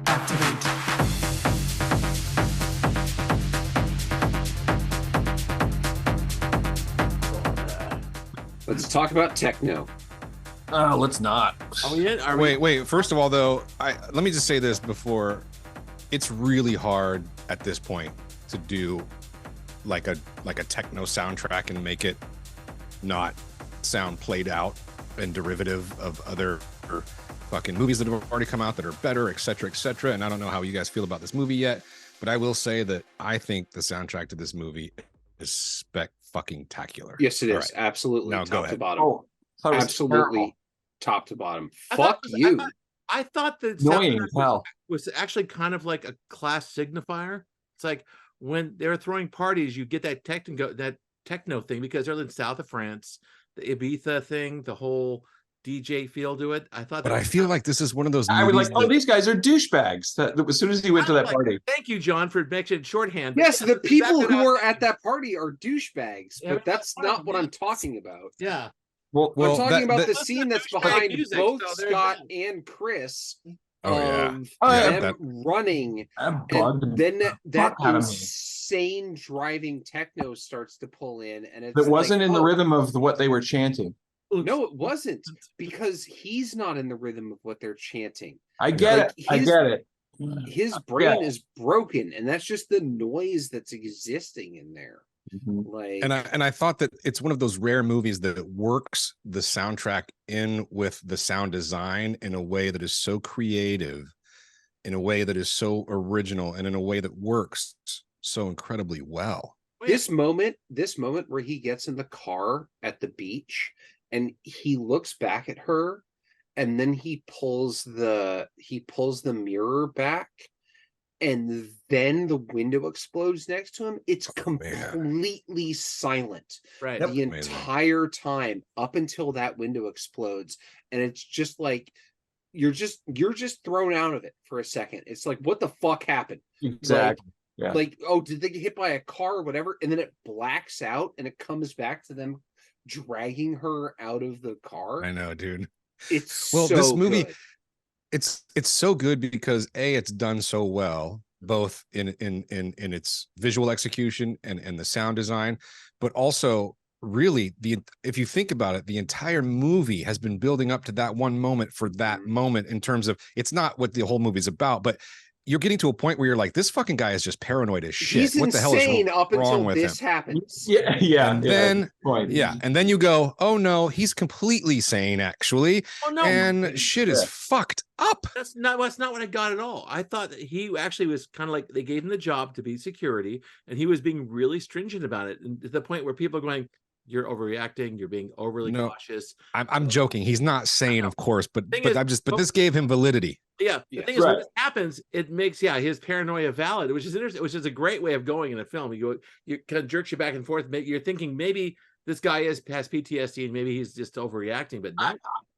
Activate. Let's talk about techno. Let's not. Are we in? Wait. First of all, though, let me just say this before. It's really hard at this point to do like a techno soundtrack and make it not sound played out and derivative of other fucking movies that have already come out that are better, et cetera, and I don't know how you guys feel about this movie yet, but I will say that I think the soundtrack to this movie is spec-fucking-tacular. Yes, it is. Right. Absolutely. Now, top to bottom. Oh, absolutely top to bottom. Fuck you. I thought the Annoying soundtrack as hell. was actually kind of like a class signifier. It's like when they're throwing parties, you get that techno thing, because they're in the south of France, the Ibiza thing, the whole DJ feel to it. I thought, but I feel like this is one of those I would movies like, these guys are douchebags. That as soon as he went to that party. Thank you, John, for mentioning shorthand. Yes, the people exactly who are at that party are douchebags, but that's not what I'm talking about. Yeah. Well, I'm talking about the scene that's behind music, both so Scott and Chris. them Running, and then that insane driving techno starts to pull in, and it's that wasn't in the rhythm of what they were chanting. No, it wasn't, because he's not in the rhythm of what they're chanting. I get it. I get it. His brain is broken, and that's just the noise that's existing in there. Like, and I thought that it's one of those rare movies that works the soundtrack in with the sound design in a way that is so creative, in a way that is so original, and in a way that works so incredibly well. This moment where he gets in the car at the beach and he looks back at her, and then he pulls the mirror back, and then the window explodes next to him. It's completely silent the entire time up until that window explodes, and it's just like you're just thrown out of it for a second. It's like, what the fuck happened? Exactly. Like, oh, did they get hit by a car or whatever? And then it blacks out, and it comes back to them dragging her out of the car. I know, dude. It's this movie good. It's so good because it's done so well, both in its visual execution and the sound design, but also really if you think about it, the entire movie has been building up to that one moment for that moment, in terms of, it's not what the whole movie's about, but you're getting to a point where you're like, this fucking guy is just paranoid as shit. He's what the hell is up wrong until with this him? happens. And then you go, oh no, he's completely sane actually. Oh, no, and shit is fucked up. That's not what I got at all. I thought that he actually was kind of like, they gave him the job to be security, and he was being really stringent about it, and to the point where people are going, you're overreacting, you're being overly cautious. I'm joking. He's not sane, of course, but this gave him validity. Yeah. The thing is, when this happens, it makes his paranoia valid, which is interesting, which is a great way of going in a film. You kind of jerks you back and forth. You're thinking maybe this guy has PTSD and maybe he's just overreacting. But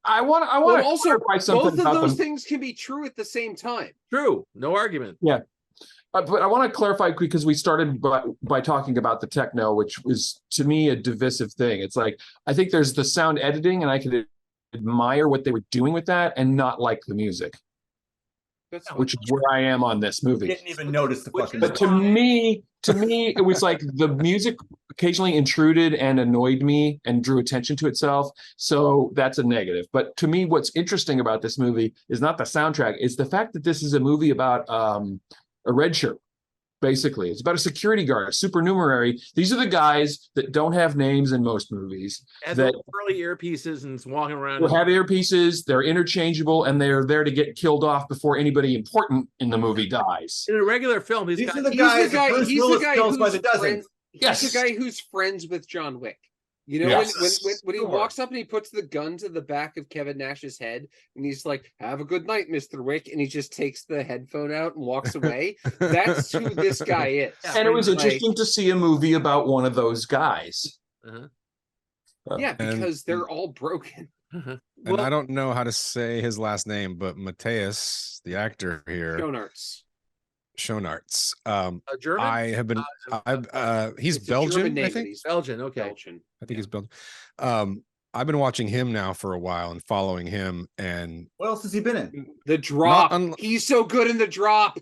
I want to also clarify something. Both of those things can be true at the same time. True, no argument. Yeah. But I want to clarify, because we started by talking about the techno, which was, to me, a divisive thing. It's like, I think there's the sound editing, and I could admire what they were doing with that and not like the music, which is where I am on this movie. Didn't even notice the fucking. But to me, it was like the music occasionally intruded and annoyed me and drew attention to itself. So that's a negative. But to me, what's interesting about this movie is not the soundtrack. It's the fact that this is a movie about a red shirt. Basically, it's about a security guard, a supernumerary. These are the guys that don't have names in most movies. And that early earpieces and walking around. They have earpieces. They're interchangeable, and they're there to get killed off before anybody important in the movie dies. In a regular film, He's the guy who's friends with John Wick. You know, when he walks up and he puts the gun to the back of Kevin Nash's head, and he's like, "Have a good night, Mr. Wick," and he just takes the headphone out and walks away. That's who this guy is. And it was interesting to see a movie about one of those guys. Because they're all broken. And I don't know how to say his last name, but Mateus, the actor here, Schoenaerts. German? I have been. He's Belgian. I think Belgian. Okay. I think he's Belgian. I've been watching him now for a while and following him, and What else has he been in? The Drop. un- He's so good in The Drop.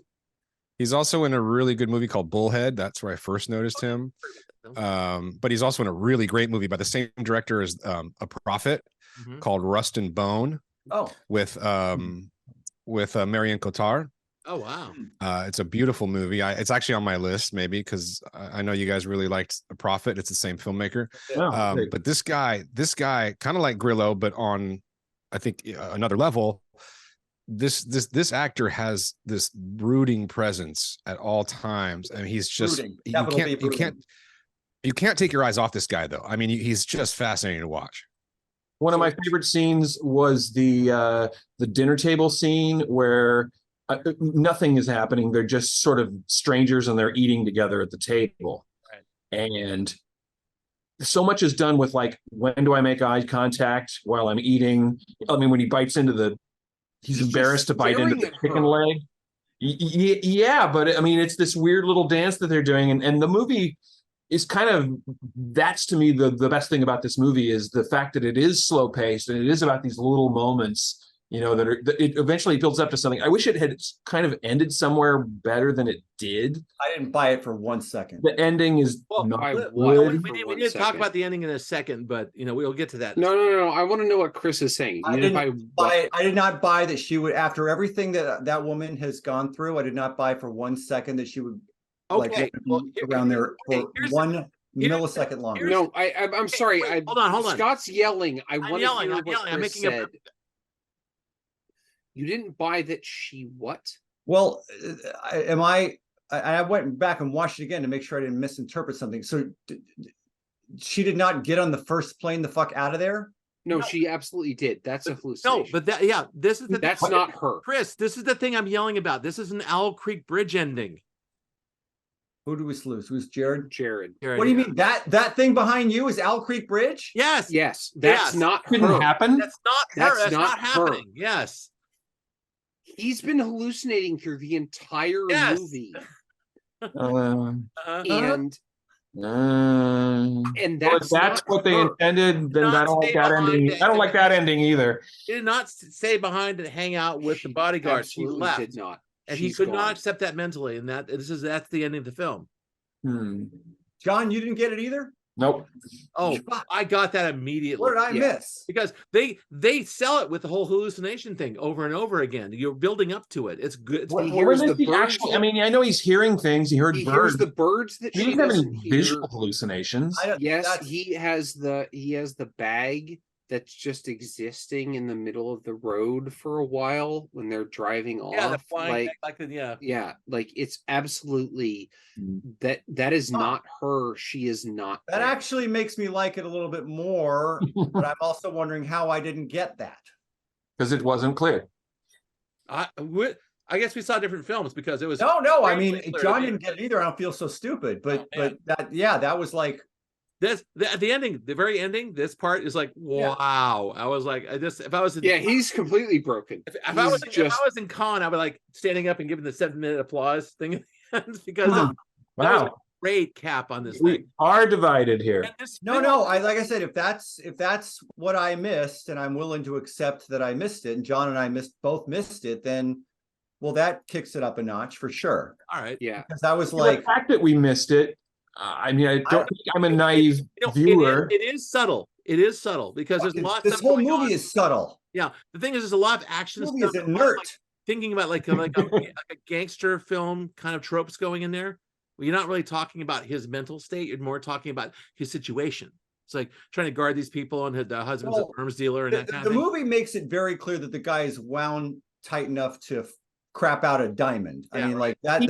he's also in a really good movie called Bullhead. That's where I first noticed him. But he's also in a really great movie by the same director as A Prophet Mhm. called Rust and Bone Oh, with Marion Cotillard. Oh wow. It's a beautiful movie. It's actually on my list, maybe because I know you guys really liked A Prophet. It's the same filmmaker. Yeah. But this guy, kind of like Grillo, but on, I think, another level. This actor has this brooding presence at all times, and he's just Brooding. you Capital B, can't brooding. you can't take your eyes off this guy though. I mean, he's just fascinating to watch. One of my favorite scenes was the dinner table scene where nothing is happening. They're just sort of strangers and they're eating together at the table. Right. And so much is done with like, when do I make eye contact while I'm eating? I mean, when he bites into he's embarrassed to bite into the chicken leg. Yeah, but I mean, it's this weird little dance that they're doing. And the movie is kind of, that's to me the best thing about this movie is the fact that it is slow paced and it is about these little moments, that it eventually builds up to something. I wish it had kind of ended somewhere better than it did. I didn't buy it for 1 second. The ending is not We good. need to talk about the ending in a second, but we'll get to that. No. I want to know what Chris is saying. I did not buy that she would, after everything that woman has gone through, I did not buy for 1 second that she would around there for 1 millisecond longer. No, I'm sorry. Hold on. Scott's yelling. I want to hear I'm what yelling. I'm Chris making said. You didn't buy that she what? Well, I went back and watched it again to make sure I didn't misinterpret something. So she did not get on the first plane the fuck out of there? No, she absolutely did. That's a hallucination. No, but this is that's not her. Chris, this is the thing I'm yelling about. This is an Owl Creek Bridge ending. Who do we lose? Who's Jared? Jared. What do you mean? That thing behind you is Owl Creek Bridge? Yes. That's not her. Didn't happen. That's not her. That's not happening. Yes. He's been hallucinating through the entire movie. And And if that's what they intended, then I don't like that ending. I don't like that ending either. He did not stay behind and hang out with the bodyguards. She left. Did not. And he could not accept that mentally, and that's the ending of the film. John, you didn't get it either? Nope. Oh, I got that immediately. What did I miss? Because they sell it with the whole hallucination thing over and over again. You're building up to it. It's good. I know he's hearing things. He heard birds. Hears the birds that he she doesn't have doesn't any hear. visual hallucinations. Yes, he has the bag that's just existing in the middle of the road for a while when they're driving off. Yeah, the flying like it's absolutely that is not her. She is not. That actually makes me like it a little bit more, but I'm also wondering how I didn't get that. Because it wasn't clear. I guess we saw different films because it was no. I mean, John didn't get it either. I don't feel so stupid, but that was like. At the ending, the very ending, this part is like, wow. I was like, if I was he's completely broken. If I was in Con, I would like standing up and giving the 7-minute applause thing because that was a great cap on this thing. Are divided here. No. Like I said, if that's what I missed, and I'm willing to accept that I missed it, and John and I both missed it, then that kicks it up a notch for sure. All right, yeah, because I was like, the fact that we missed it. I mean, I don't think I'm a naive viewer. It is subtle. It is subtle because there's lots. This whole movie is subtle. Yeah, the thing is, there's a lot of action stuff. Is inert. Thinking about like a gangster film kind of tropes going in there. Well, you're not really talking about his mental state. You're more talking about his situation. It's like trying to guard these people and the husband's an arms dealer and that kind of thing. The movie makes it very clear that the guy is wound tight enough to crap out a diamond. I mean, like that.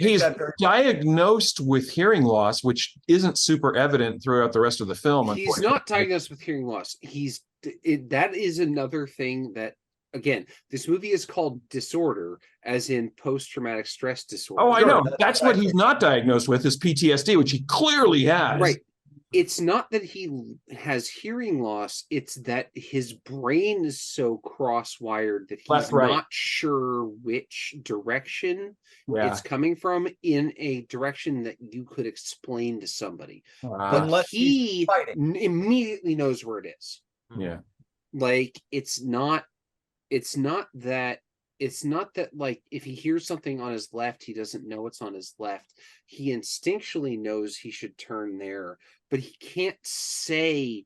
He's diagnosed with hearing loss, which isn't super evident throughout the rest of the film. He's not diagnosed with hearing loss. That is another thing that, again, this movie is called Disorder, as in post-traumatic stress disorder. Oh, I know. That's what he's not diagnosed with is PTSD, which he clearly has. Right. it's not that he has hearing loss, it's that his brain is so cross-wired that he's Left, right. not sure which direction Yeah. it's coming from in a direction that you could explain to somebody. But Unless he's He fighting. immediately knows where it is. yeah. Like it's not that like if he hears something on his left, he doesn't know it's on his left. He instinctually knows he should turn there, but he can't say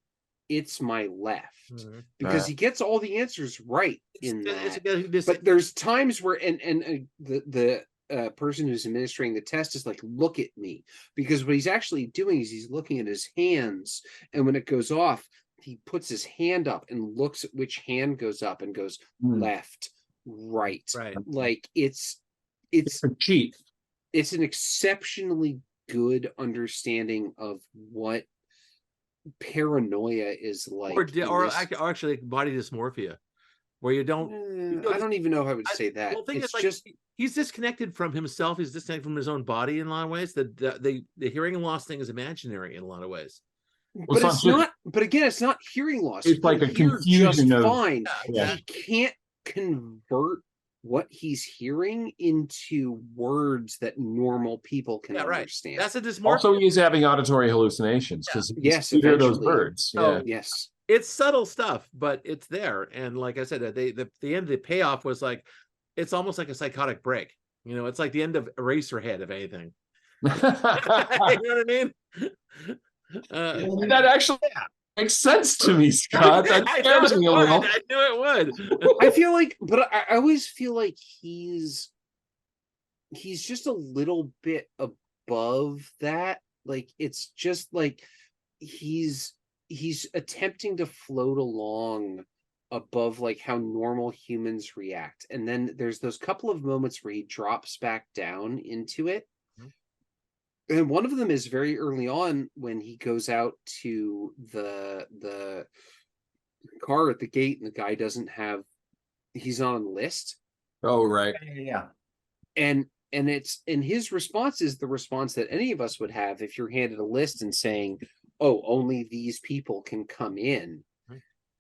it's my left because he gets all the answers right in that. But there's times where the person who's administering the test is like, look at me, because what he's actually doing is he's looking at his hands, and when it goes off, he puts his hand up and looks at which hand goes up and goes left, right. Like it's a cheat. It's an exceptionally good understanding of what paranoia is like, or actually body dysmorphia, where you don't. I don't even know how I would say that. Well, It's like, just he's disconnected from himself. He's disconnected from his own body in a lot of ways. The hearing loss thing is imaginary in a lot of ways. But it's not. But again, it's not hearing loss. It's like a confusion of. Fine. Yeah. He can't convert what he's hearing into words that normal people can understand. That's a dysmorphia. Also, he is having auditory hallucinations because he hear those birds. So, yes, it's subtle stuff, but it's there. And like I said, the end of the payoff was like, it's almost like a psychotic break. You know, it's like the end of Eraserhead, if anything. You know what I mean? That actually makes sense to me, Scott. That scares me a little. I knew it would. I feel like, but I always feel like he's just a little bit above that. Like it's just like he's attempting to float along above like how normal humans react, and then there's those couple of moments where he drops back down into it. And one of them is very early on when he goes out to the car at the gate, and the guy he's not on the list. Oh, right. Yeah. And his response is the response that any of us would have if you're handed a list and saying, oh, only these people can come in.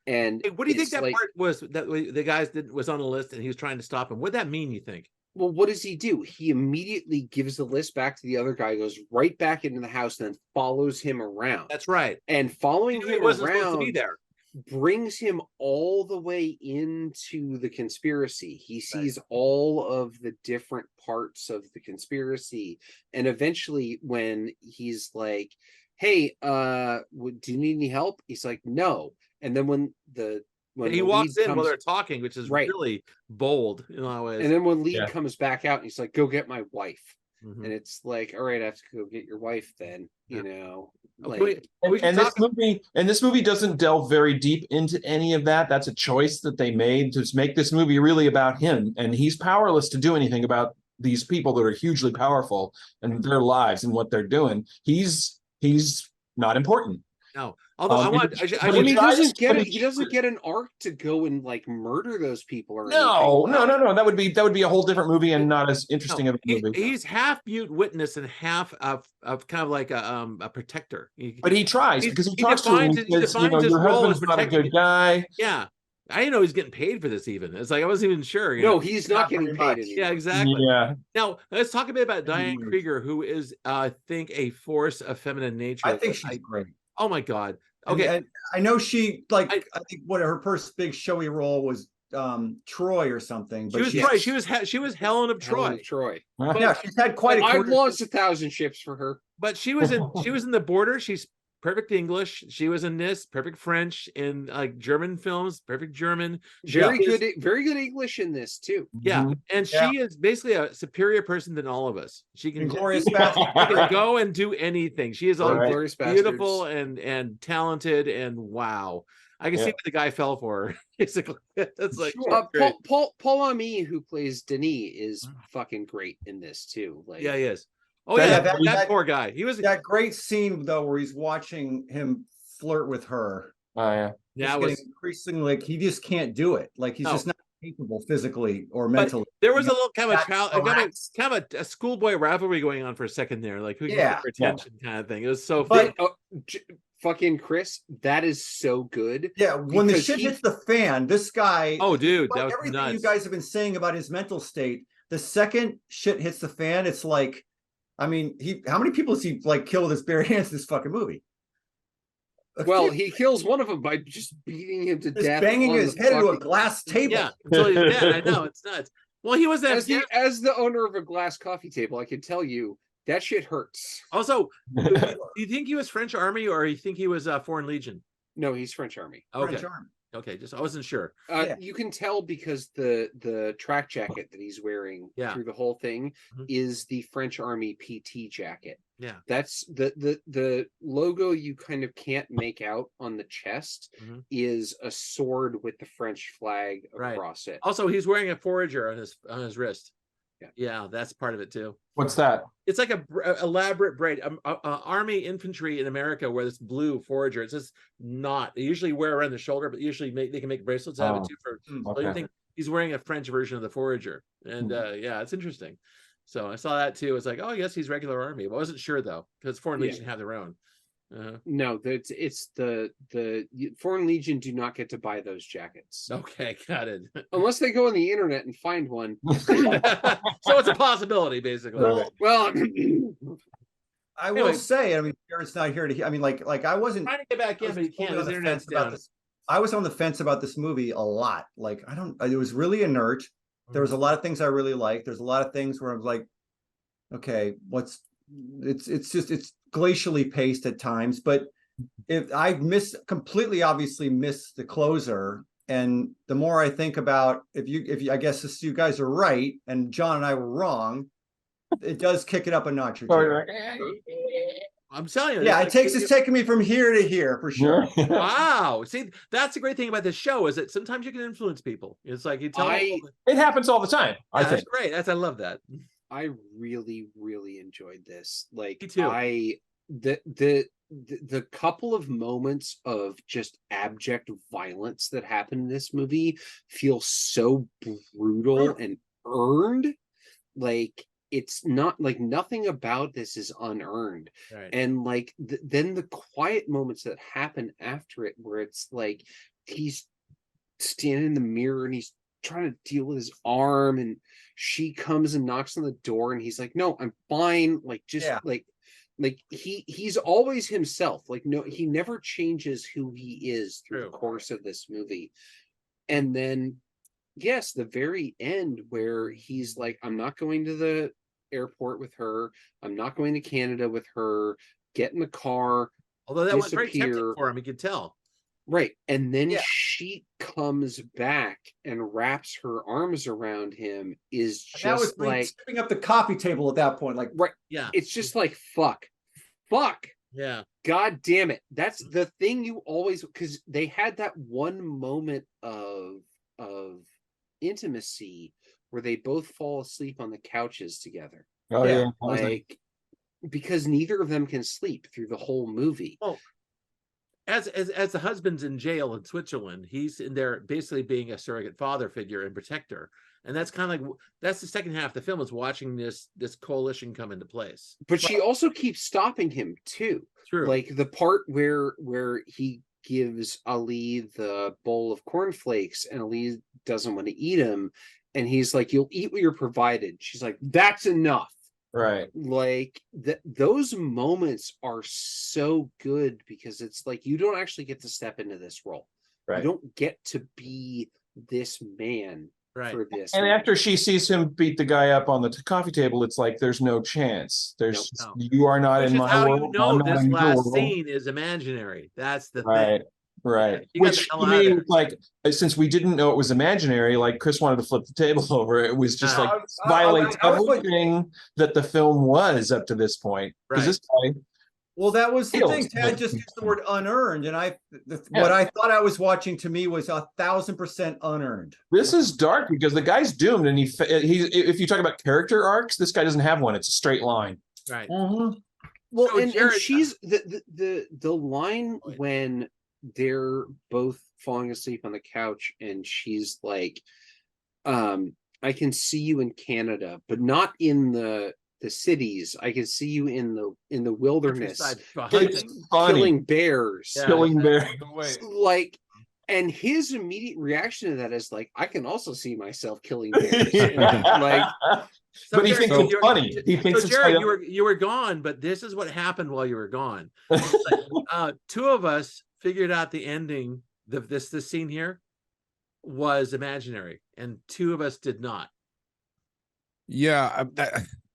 And hey, what do you think that part was, that the guys was on the list and he was trying to stop him? What'd that mean, you think? Well, what does he do? He immediately gives the list back to the other guy, goes right back into the house, and then follows him around. That's right. And following him around to be there. Brings him all the way into the conspiracy. He sees all of the different parts of the conspiracy. And eventually when he's like, hey, do you need any help? He's like, no. And then when he walks in while they're talking, which is really bold in a lot of ways. And then when Lee comes back out, and he's like, go get my wife. And it's like, all right, I have to go get your wife then, you know. Like, this movie doesn't delve very deep into any of that. That's a choice that they made to make this movie really about him, and he's powerless to do anything about these people that are hugely powerful and their lives and what they're doing. He's not important. No, although he doesn't get an arc to go and like murder those people or anything. No. That would be a whole different movie and not as interesting of a movie. He's half mute witness and half of kind of like a protector. But he tries because he talks to him. He says, your husband's not a good guy. Yeah. I didn't know he's getting paid for this even. It's like I wasn't even sure. No, he's not getting paid anymore. Yeah, exactly. Yeah. Now, let's talk a bit about Diane Krieger, who is, I think, a force of feminine nature. I think she's great. Oh my God. Okay. And I know she I think what her first big showy role was Troy or something. But she was Helen of Troy. Yeah, she's had quite I've launched 1,000 ships for her. But she was in The Border. She's perfect English. She was in this perfect French, in like German films, perfect German. Very good English in this too. Yeah, and she is basically a superior person than all of us. She can go and do anything. She is all beautiful and talented, and wow. I can see what the guy fell for. Basically, that's like Paul Ami, who plays Denis, is fucking great in this too. Like, yeah, he is. Oh that poor guy. He was that great scene though, where he's watching him flirt with her. Oh yeah. Yeah, it was increasingly like he just can't do it. Like he's just not capable physically or But mentally. there was a little kind of a That's kind of a schoolboy rivalry going on for a second there, like who can Yeah. get her attention kind of thing. It was so But- fun. Fucking Chris, that is so good. Yeah, when the because shit hits the fan, this guy. Oh, dude, that was everything nuts. you guys have been saying about his mental state. The second shit hits the fan, it's like, I mean, how many people has he like killed with his bare hands in this fucking movie? Well, he kills one of them by just beating him to Just death, banging on his the head into a fucking- glass table. Yeah, until he's dead. I know, it's nuts. Well, he was that. As the owner of a glass coffee table, I can tell you that shit hurts. Also, do you think he was French Army or you think he was Foreign Legion? No, he's French Army. Okay, French Army. okay, just I wasn't sure. Yeah. You can tell because the track jacket that he's wearing Yeah. through the whole thing Mhm. is the French Army PT jacket. Yeah. That's the logo you kind of can't make out on the chest Mhm. is a sword with the French flag Right. across it. Also, he's wearing a forager on his wrist. Yeah. Yeah, that's part of it too. What's that? It's like a elaborate braid. Army infantry in America wear this blue forager. It's just not. They usually wear around the shoulder, but usually they can make bracelets out of it too. So you think he's wearing a French version of the forager, and yeah, it's interesting. So I saw that too. It's like, oh yes, he's regular Army. But I wasn't sure though, because Foreign Legion have their own. No, it's the Foreign Legion do not get to buy those jackets Okay, got it. unless they go on the internet and find one. So it's a possibility, basically. Well, I will say, I mean, Jared's not here to. I mean, like I wasn't Trying to get back in, but you can't. totally on His the internet's fence about down. this. I was on the fence about this movie a lot. Like it was really inert. There was a lot of things I really liked. There's a lot of things where I was like, okay, it's glacially paced at times, but if I completely obviously miss the closer. And the more I think about if you I guess you guys are right and John and I were wrong, it does kick it up a notch or two. I'm telling you. Yeah, it's taking me from here to here for sure. Wow. See, that's the great thing about this show is that sometimes you can influence people. It's like you tell It happens all the time. I that's think. great. I love that. I really, really enjoyed this. Like, Me too. The couple of moments of just abject violence that happen in this movie feel so brutal and earned. Like, it's not like nothing about this is unearned. Right. And like then the quiet moments that happen after it, where it's like he's standing in the mirror and he's trying to deal with his arm, and she comes and knocks on the door, and he's like, "No, I'm fine." Like just like he's always himself. Like no, he never changes who he is through the course of this movie. And then yes, the very end where he's like, I'm not going to the airport with her. I'm not going to Canada with her. Get in the car. Although that was very tempting disappear. for him, you could tell. Right. And then she comes back and wraps her arms around him is And that was just like stripping up the coffee table at that point. Like, right. Yeah. It's just like fuck. Yeah. God damn it. That's the thing you always, because they had that one moment of intimacy where they both fall asleep on the couches together. Oh yeah. Like because neither of them can sleep through the whole movie. Well, as the husband's in jail in Switzerland, he's in there basically being a surrogate father figure and protector. And that's kind of like that's the second half of the film is watching this coalition come into place. But she also keeps stopping him too. True. Like the part where he gives Ali the bowl of cornflakes and Ali doesn't want to eat him, and he's like, "You'll eat what you're provided." She's like, "That's enough." Right. Like those moments are so good because it's like you don't actually get to step into this role. Right. You don't get to be this man for this. And after she sees him beat the guy up on the coffee table, it's like there's no chance. There's No. you are not Which in is my how world. you know I'm not this in your last world. scene is imaginary. That's the Right. thing. Right. You got Which the hell to out of me there. was like, since we didn't know it was imaginary, like Chris wanted to flip the table over. It was just like violates everything that the film was up to this point. Because this guy, well, that was the Feels. thing. Tad just used the word unearned, and what I thought I was watching to me was 1,000% unearned. this is dark because the guy's doomed, and he's if you talk about character arcs, this guy doesn't have one. It's a straight line. Right. Well, So and Jared- she's the line when they're both falling asleep on the couch and she's like, I can see you in Canada, but not in the cities. I can see you in the wilderness, Countryside for It's hunting. funny. killing bears. Yeah. Killing bear. Like, and his immediate reaction to that is like, I can also see myself killing bears. And, like, But he Jared, thinks it's funny. He thinks so it's Jared, funny. you were gone, but this is what happened while you were gone. Two of us figured out the ending. This scene here was imaginary, and two of us did not. Yeah,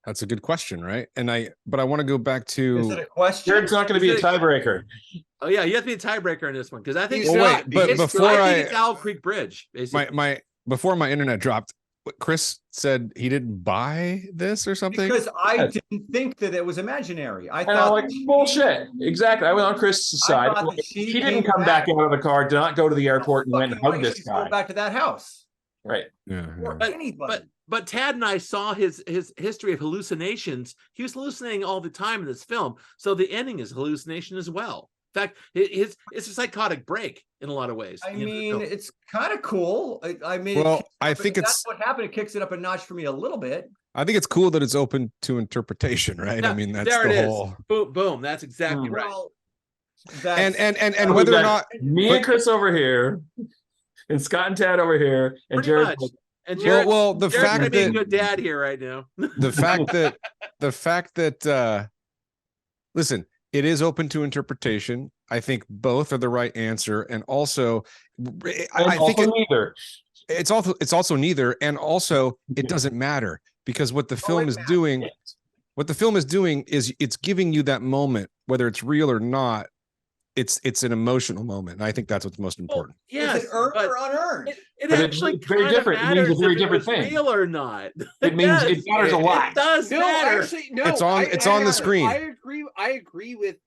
that's a good question, right? But I want to go back Is to. it a question? Jared's not going to be a tiebreaker. Oh yeah, you have to be a tiebreaker in this one because I think He's Well, not. wait, but It's- before I I think it's Owl Creek Bridge. Basically, my before my internet dropped, Chris said he didn't buy this or something. Because I didn't think that it was imaginary. I And I'm thought like, bullshit. Exactly. I went on Chris' I side. thought that she He didn't came come back back. out of the car, did not go to the airport and No went and fucking hugged way this she's going guy. back to that house. Right. Yeah, Or yeah. anybody. but Tad and I saw his history of hallucinations. He was hallucinating all the time in this film, so the ending is hallucination as well. In fact, it's a psychotic break in a lot of ways. I the end of the mean, film. it's kind of cool. I mean, Well, it I kicks- think that's it's what happened. It kicks it up a notch for me a little bit. I think it's cool that it's open to interpretation, right? Yeah, I mean, that's there the it is. whole. Boom, boom. That's exactly right. Well, And that's, and We whether or got not me and Chris over here, and Scott and Tad over here, and Pretty Jared. much. And Jared, well, the Jared's fact gonna be a that good dad here right now. the fact that listen, it is open to interpretation. I think both are the right answer, and also I think neither. it's also neither, and also it doesn't matter because what the film is doing, is it's giving you that moment, whether it's real or not. It's an emotional moment, and I think that's what's most important. Yes, is it earned but or unearned? it But actually it's very kinda different. It means a matters very if different it was thing. real or not. It means does. it matters a lot. It does No, matter. actually, no. It's on the screen. I agree with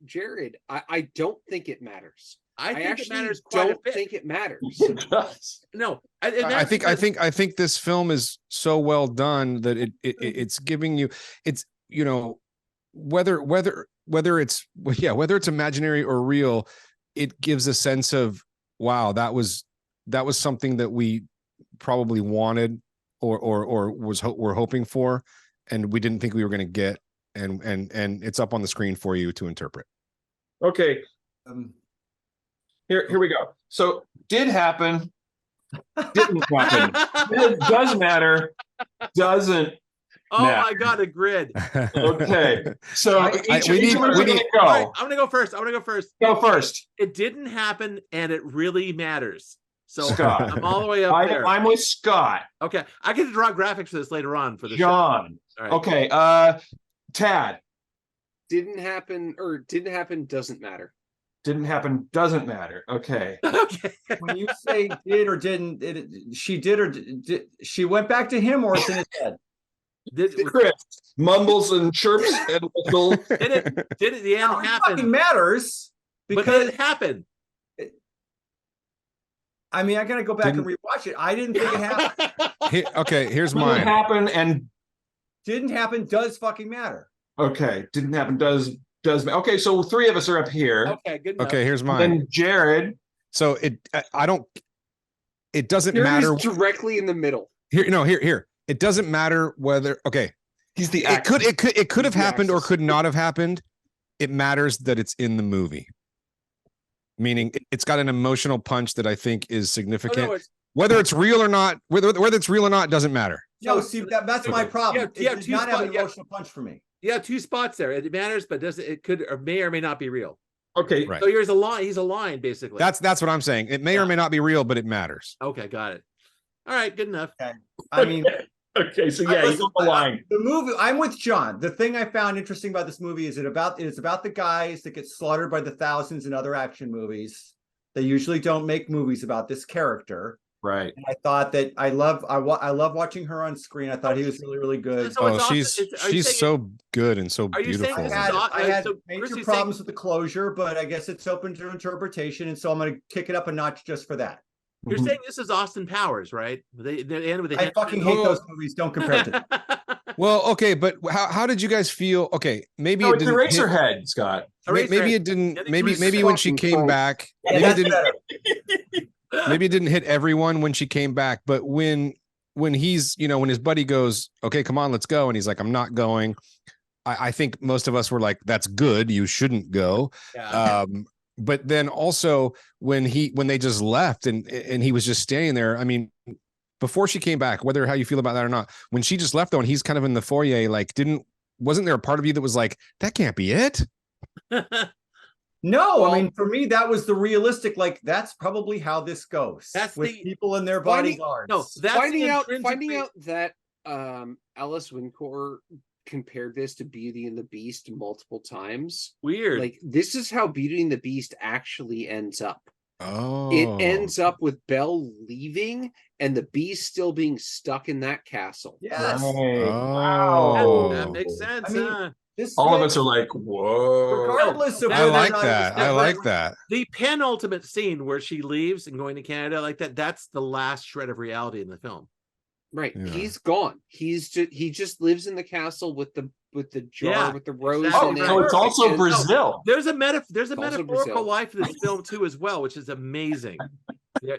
Jared. I don't think it matters. I think actually it matters quite a don't bit. think it matters. It does. No, I think this film is so well done that it's giving you, it's, you know, whether it's imaginary or real, it gives a sense of, wow, that was something that we probably wanted or were hoping for, and we didn't think we were going to get, and it's up on the screen for you to interpret. Okay, here we go. So did happen, didn't happen. It does matter, doesn't. Oh, Nah. I got a grid. Okay, so we need- go. All right, I'm gonna go first. Go first. It didn't happen, and it really matters. So Scott. I'm all the way up there. I'm with Scott. Okay, I get to draw graphics for this later on for the John. show. All right. Okay, Tad. Didn't happen doesn't matter. Didn't happen, doesn't matter. Okay. Okay. When you say did or didn't, she did or did she went back to him, or it's in his head? Chris mumbles and chirps and whistles. Did it? The end No, it happened, fucking matters but because it happened. I mean I gotta go back and rewatch it. I didn't think it happened. Okay, here's Didn't mine. happen and Didn't happen does fucking matter. okay. Didn't happen. Does. Okay, so three of us are up here. Okay, good enough. Okay, here's mine. And Jared. So it doesn't Here matter. is directly in the middle. Here. It doesn't matter whether, okay, He's the it could have the happened or axis. could not have happened. It matters that it's in the movie. Meaning it's got an emotional punch that I think is Oh, significant. no, it's- Whether it's real or not, whether it's real or not doesn't matter. No, see that's my problem. Yeah, It did two not have an spots, yeah. emotional punch for me. You have two spots there. It matters, but it could or may or may not be real. Okay. Right. So here's a line. He's a line, basically. That's what I'm saying. It may or may not be real, but it matters. Okay, got it. All right, good enough. I mean, Okay, so yeah, he's on the line. the movie. I'm with John. The thing I found interesting about this movie is it's about the guys that get slaughtered by the thousands in other action movies. They usually don't make movies about this character. Right. And I thought that I love watching her on screen. I thought he was really, really good. So it's Oh, also- she's are you saying so good and so are you saying beautiful. this I is had, I had so major Chrissy's problems saying- with the closure, but I guess it's open to interpretation, and so I'm going to kick it up a notch just for that. You're Mhm. saying this is Austin Powers, right? They end with a I fucking hate those movies. Don't compare it to. Well, okay, but how did you guys feel? Okay, maybe No, it it's didn't hit- Eraserhead, Scott. maybe it didn't. Yeah, Maybe Jesus when she fucking came Christ. back, Yeah, maybe it that's didn't. better. maybe it didn't hit everyone when she came back, but when he's, when his buddy goes, okay, come on, let's go, and he's like, I'm not going. I think most of us were like, that's good, you shouldn't go. Yeah. But then also when they just left and he was just standing there, I mean, before she came back, whether how you feel about that or not, when she just left though, and he's kind of in the foyer, like, wasn't there a part of you that was like, that can't be it? No, Well, I mean, for me, that was the realistic, like, that's probably how this goes. That's with the- people in their Finding- bodyguards. No, that's finding out intrinsically- that Alice Winocoer compared this to Beauty and the Beast multiple times. weird. Like, this is how Beauty and the Beast actually ends up. Oh, It ends up with Belle leaving and the Beast still being stuck in that castle. Yes. Oh. That makes sense. I mean, huh? This All of thing, us are like, whoa. regardless of I I whether or like not that. it was I like ever- that. The penultimate scene where she leaves and going to Canada like that, that's the last shred of reality in the film. Right. Yeah. He's gone. He just lives in the castle with the jar Yeah, with the rose exactly. in it. So it's also And- Brazil. There's a also metaphorical Brazil. life in this film too, as well, which is amazing. Yeah,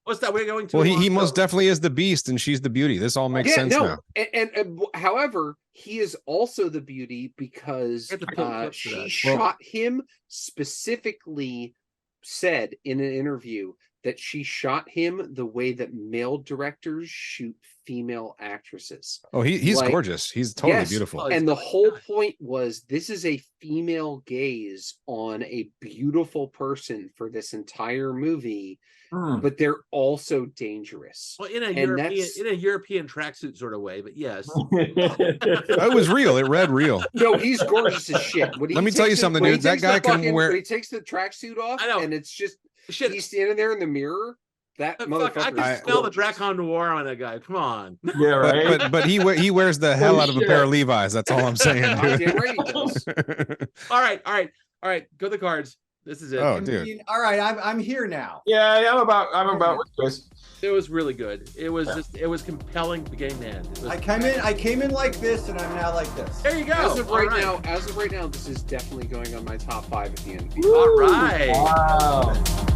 what's that? We're going to. Well, he most definitely is the Beast and she's the Beauty. This all makes sense now. And however, he is also the Beauty because We have to pull clips for she that. shot him, specifically said in an interview that she shot him the way that male directors shoot female actresses. Oh, he's Like, gorgeous. He's totally yes. beautiful. Oh, And the whole point was this is a female gaze on a beautiful person for this entire movie, Hmm. but they're also dangerous. Well, in a that's- European tracksuit sort of way, but yes. It was real. It read real. No, he's gorgeous as shit. When he Let me tell you takes something, when he dude. That takes the guy can fucking- wear- when he takes the tracksuit off, I know. and it's just Shit. he's standing there in the mirror. That Fuck, motherfucker. I can smell the Dracon Noir on that guy. Come on. Yeah, right. But he wears the hell out of a shit. pair of Levi's. That's all I'm saying, Goddamn dude. right he does. All right. Go the cards. This is it. Oh, I dude. mean, all right, I'm here now. Yeah, I'm about with Chris. It was really good. It was compelling beginning to end. It was, I came in like this, and I'm now like this. there you go. As of All right now, this is definitely going on my top 5 at the end. All right. Wow.